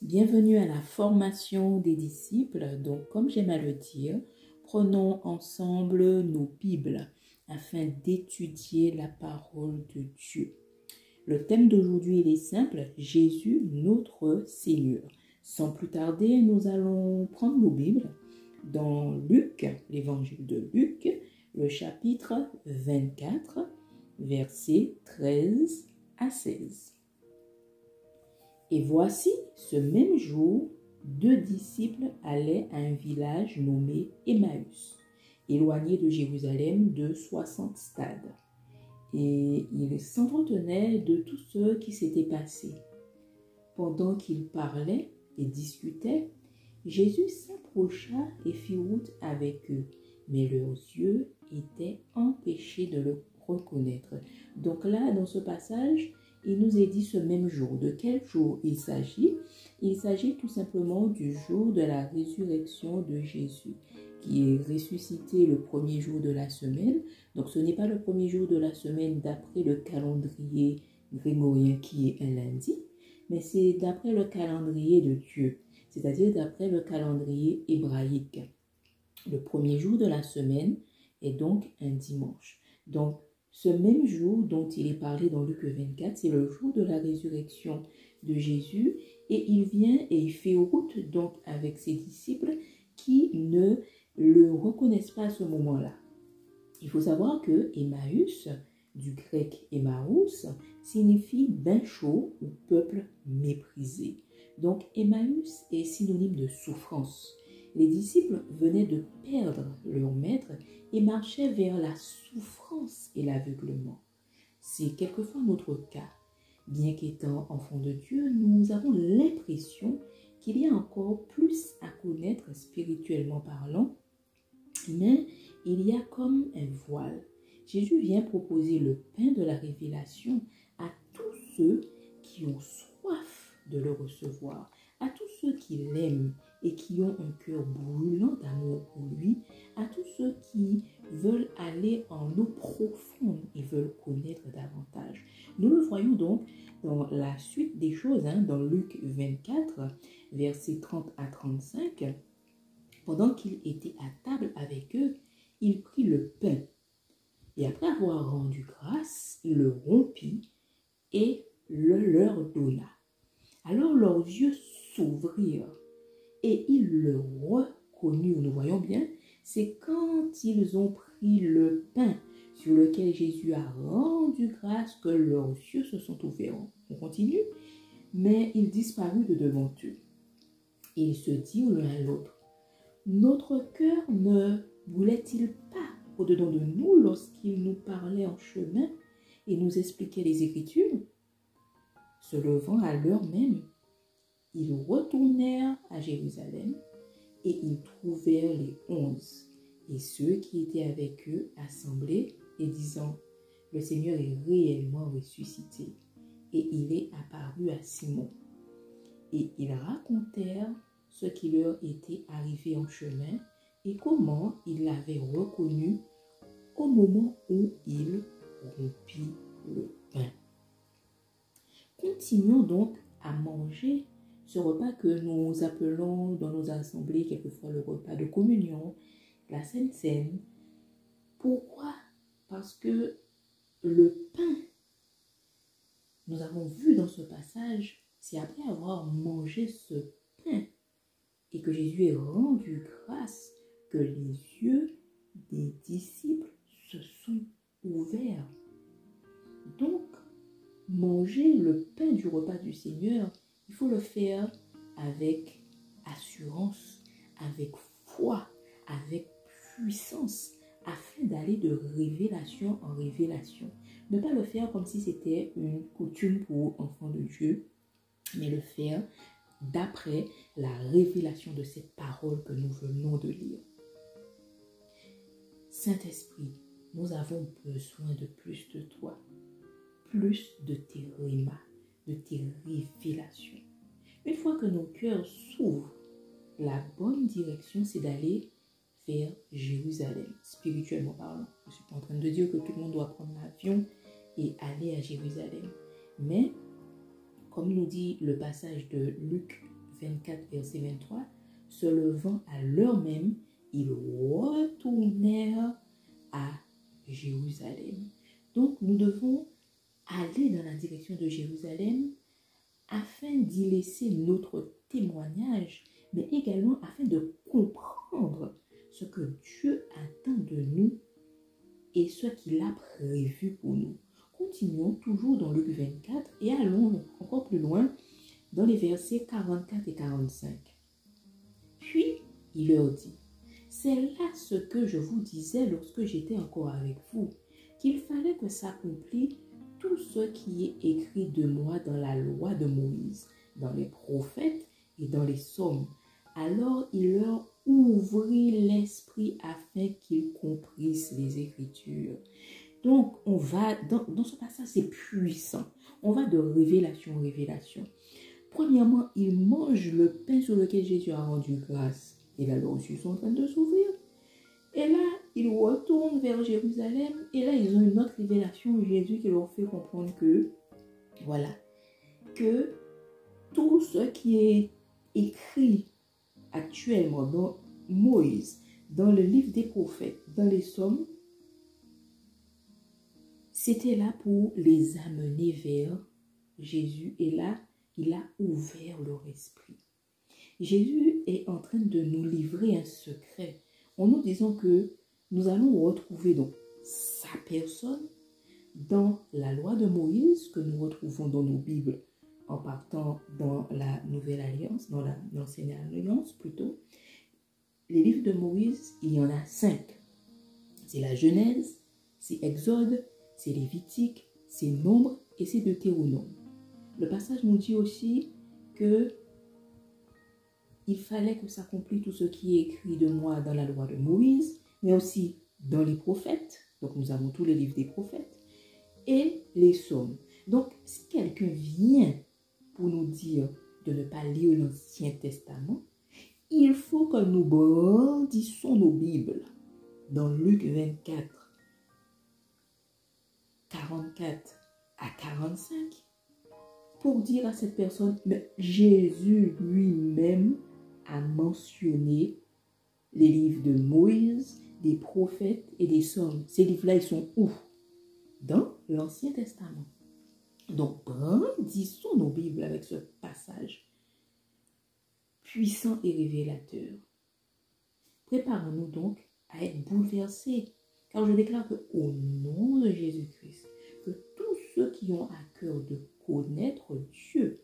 Bienvenue à la formation des disciples. Donc, comme j'aime à le dire, prenons ensemble nos Bibles afin d'étudier la parole de Dieu. Le thème d'aujourd'hui il est simple, Jésus notre Seigneur. Sans plus tarder, nous allons prendre nos Bibles dans Luc, l'évangile de Luc, le chapitre 24, versets 13 à 16. Et voici, ce même jour, 2 disciples allaient à un village nommé Emmaüs, éloigné de Jérusalem de 60 stades. Et ils s'entretenaient de tout ce qui s'était passé. Pendant qu'ils parlaient et discutaient, Jésus s'approcha et fit route avec eux, mais leurs yeux étaient empêchés de le reconnaître. Donc là, dans ce passage, il nous est dit ce même jour. De quel jour il s'agit? Il s'agit tout simplement du jour de la résurrection de Jésus, qui est ressuscité le premier jour de la semaine. Donc ce n'est pas le premier jour de la semaine d'après le calendrier grégorien qui est un lundi, mais c'est d'après le calendrier de Dieu, c'est-à-dire d'après le calendrier hébraïque. Le premier jour de la semaine est donc un dimanche. Donc, ce même jour dont il est parlé dans Luc 24, c'est le jour de la résurrection de Jésus et il vient et il fait route donc avec ses disciples qui ne le reconnaissent pas à ce moment-là. Il faut savoir que Emmaüs, du grec Emmaüs, signifie bain chaud ou peuple méprisé. Donc Emmaüs est synonyme de souffrance. Les disciples venaient de perdre leur maître et marchaient vers la souffrance et l'aveuglement. C'est quelquefois notre cas. Bien qu'étant enfants de Dieu, nous avons l'impression qu'il y a encore plus à connaître spirituellement parlant, mais il y a comme un voile. Jésus vient proposer le pain de la révélation à tous ceux qui ont soif de le recevoir, à tous ceux qui l'aiment et qui ont un cœur brûlant d'amour pour lui, à tous ceux qui veulent aller en eau profonde et veulent connaître davantage. Nous le voyons donc dans la suite des choses, dans Luc 24, versets 30 à 35. Pendant qu'il était à table avec eux, il prit le pain et après avoir rendu grâce, il le rompit et le leur donna. Alors leurs yeux s'ouvrirent et ils le reconnurent. Nous voyons bien, c'est quand ils ont pris le pain sur lequel Jésus a rendu grâce que leurs yeux se sont ouverts. On continue, mais il disparut de devant eux. Et ils se dirent l'un à l'autre, notre cœur ne brûlait-il pas au-dedans de nous lorsqu'il nous parlait en chemin et nous expliquait les Écritures? Se levant à l'heure même, ils retournèrent à Jérusalem et ils trouvèrent les 11 et ceux qui étaient avec eux assemblés et disant, le Seigneur est réellement ressuscité et il est apparu à Simon. Et ils racontèrent ce qui leur était arrivé en chemin et comment il l'avait reconnu au moment où il rompit le pain. Continuons donc à manger ce repas que nous appelons dans nos assemblées quelquefois le repas de communion, la Sainte Seine. Pourquoi? Parce que le pain, nous avons vu dans ce passage, c'est après avoir mangé ce pain et que Jésus ait rendu grâce que les yeux des disciples se sont ouverts. Donc, manger le pain du repas du Seigneur, il faut le faire avec assurance, avec foi, avec puissance, afin d'aller de révélation en révélation. Ne pas le faire comme si c'était une coutume pour enfants de Dieu, mais le faire d'après la révélation de cette parole que nous venons de lire. Saint-Esprit, nous avons besoin de plus de toi, plus de tes rimas, de tes révélations. Une fois que nos cœurs s'ouvrent, la bonne direction, c'est d'aller vers Jérusalem, spirituellement parlant. Je ne suis pas en train de dire que tout le monde doit prendre l'avion et aller à Jérusalem. Mais, comme nous dit le passage de Luc 24, verset 23, se levant à l'heure même, ils retournèrent à Jérusalem. Donc, nous devons aller dans la direction de Jérusalem afin d'y laisser notre témoignage, mais également afin de comprendre ce que Dieu attend de nous et ce qu'il a prévu pour nous. Continuons toujours dans Luc 24 et allons encore plus loin dans les versets 44 et 45. Puis, il leur dit, « C'est là ce que je vous disais lorsque j'étais encore avec vous, qu'il fallait que s'accomplisse tout ce qui est écrit de moi dans la loi de Moïse, dans les prophètes et dans les psaumes. » Alors il leur ouvrit l'esprit afin qu'ils comprissent les Écritures. Donc, on va, dans ce passage, c'est puissant. On va de révélation en révélation. Premièrement, ils mangent le pain sur lequel Jésus a rendu grâce. Et là, leurs yeux sont en train de s'ouvrir. Et là, ils retournent vers Jérusalem. Et là, ils ont une autre révélation. Jésus qui leur fait comprendre que, voilà, que tout ce qui est écrit actuellement dans Moïse, dans le livre des prophètes, dans les psaumes, c'était là pour les amener vers Jésus. Et là, il a ouvert leur esprit. Jésus est en train de nous livrer un secret en nous disant que nous allons retrouver donc sa personne dans la loi de Moïse que nous retrouvons dans nos Bibles en partant dans la Nouvelle Alliance, dans l'Ancienne Alliance plutôt. Les livres de Moïse, il y en a 5. C'est la Genèse, c'est Exode, c'est Lévitique, c'est Nombre et c'est Deutéronome. Le passage nous dit aussi que il fallait que s'accomplisse tout ce qui est écrit de moi dans la loi de Moïse, mais aussi dans les prophètes. Donc nous avons tous les livres des prophètes et les psaumes. Donc si quelqu'un vient pour nous dire de ne pas lire l'Ancien Testament, il faut que nous brandissons nos Bibles dans Luc 24, 44 à 45 pour dire à cette personne, mais Jésus lui-même a mentionné les livres de Moïse, des prophètes et des psaumes. Ces livres-là, ils sont où? Dans l'Ancien Testament. Donc, brandissons nos Bibles avec ce passage puissant et révélateur. Préparons-nous donc à être bouleversés, car je déclare qu'au nom de Jésus-Christ, que tous ceux qui ont à cœur de connaître Dieu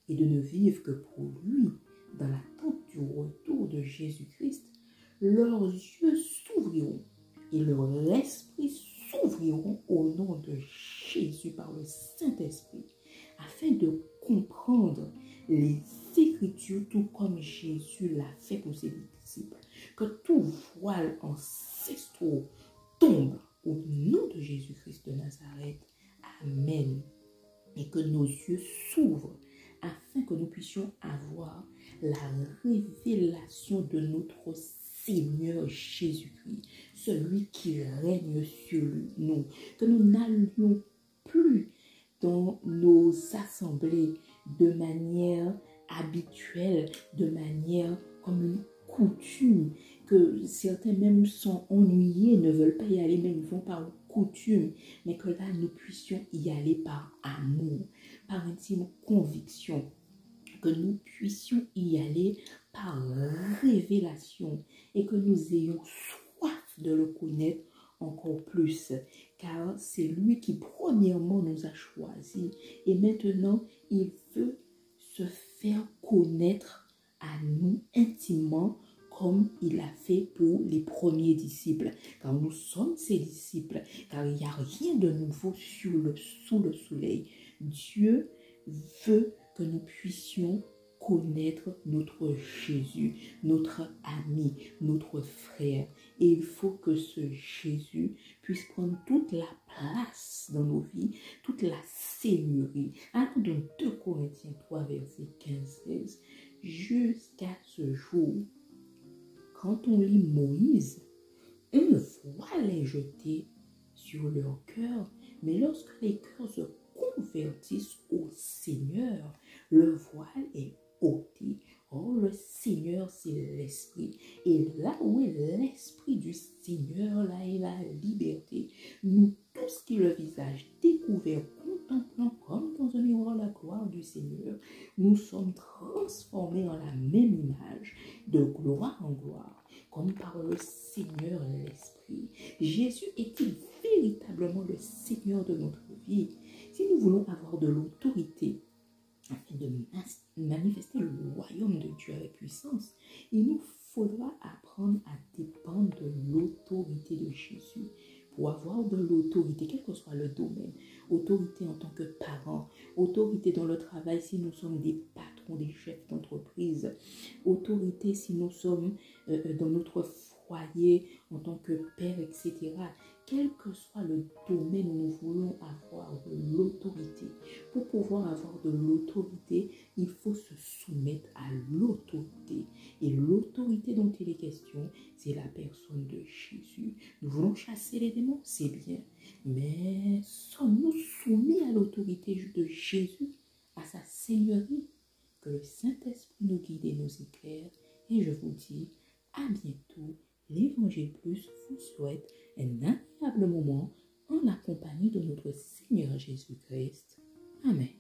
et de ne vivre que pour lui, dans l'attente du retour de Jésus-Christ, leurs yeux s'ouvriront et leur esprit s'ouvriront au nom de Jésus par le Saint-Esprit, afin de comprendre les Écritures tout comme Jésus l'a fait pour ses disciples. Que tout voile ancestraux tombe au nom de Jésus-Christ de Nazareth. Amen. Et que nos yeux s'ouvrent afin que nous puissions avoir la révélation de notre Seigneur Jésus-Christ, celui qui règne sur nous. Que nous n'allions plus dans nos assemblées de manière habituelle, de manière comme une coutume, que certains même sont ennuyés, ne veulent pas y aller, mais ils vont par coutume, mais que là nous puissions y aller par amour, par intime conviction, que nous puissions y aller par révélation et que nous ayons soif de le connaître encore plus, car c'est lui qui premièrement nous a choisis et maintenant il veut se faire connaître à nous intimement comme il a fait pour les premiers disciples, car nous sommes ses disciples, car il n'y a rien de nouveau sous le soleil. Dieu veut que nous puissions connaître notre Jésus, notre ami, notre frère. Et il faut que ce Jésus puisse prendre toute la place dans nos vies, toute la seigneurie. Allons dans 2 Corinthiens 3, verset 15-16. Jusqu'à ce jour, quand on lit Moïse, un voile est jeté sur leur cœur, mais lorsque les cœurs se convertissent au Seigneur, le voile est ôter. Oh, le Seigneur, c'est l'Esprit. Et là où est l'Esprit du Seigneur, là est la liberté. Nous tous qui le visage découvert, contemplant comme dans un miroir la gloire du Seigneur, nous sommes transformés en la même image, de gloire en gloire, comme par le Seigneur l'Esprit. Jésus est-il véritablement le Seigneur de notre vie? Si nous voulons avoir de l'autorité, afin de manifester le royaume de Dieu avec puissance, il nous faudra apprendre à dépendre de l'autorité de Jésus. Pour avoir de l'autorité, quel que soit le domaine, autorité en tant que parent, autorité dans le travail si nous sommes des patrons, des chefs d'entreprise, autorité si nous sommes dans notre foyer en tant que père, etc. Quel que soit le domaine où nous voulons avoir de l'autorité, pour pouvoir avoir de l'autorité, il faut se soumettre à l'autorité. Et l'autorité dont il est question, c'est la personne de Jésus. Nous voulons chasser les démons, c'est bien. Mais sommes-nous soumis à l'autorité de Jésus, à sa seigneurie? Que le Saint-Esprit nous guide et nous éclaire. Et je vous dis à bientôt. L'Évangile Plus vous souhaite un agréable moment en la compagnie de notre Seigneur Jésus-Christ. Amen.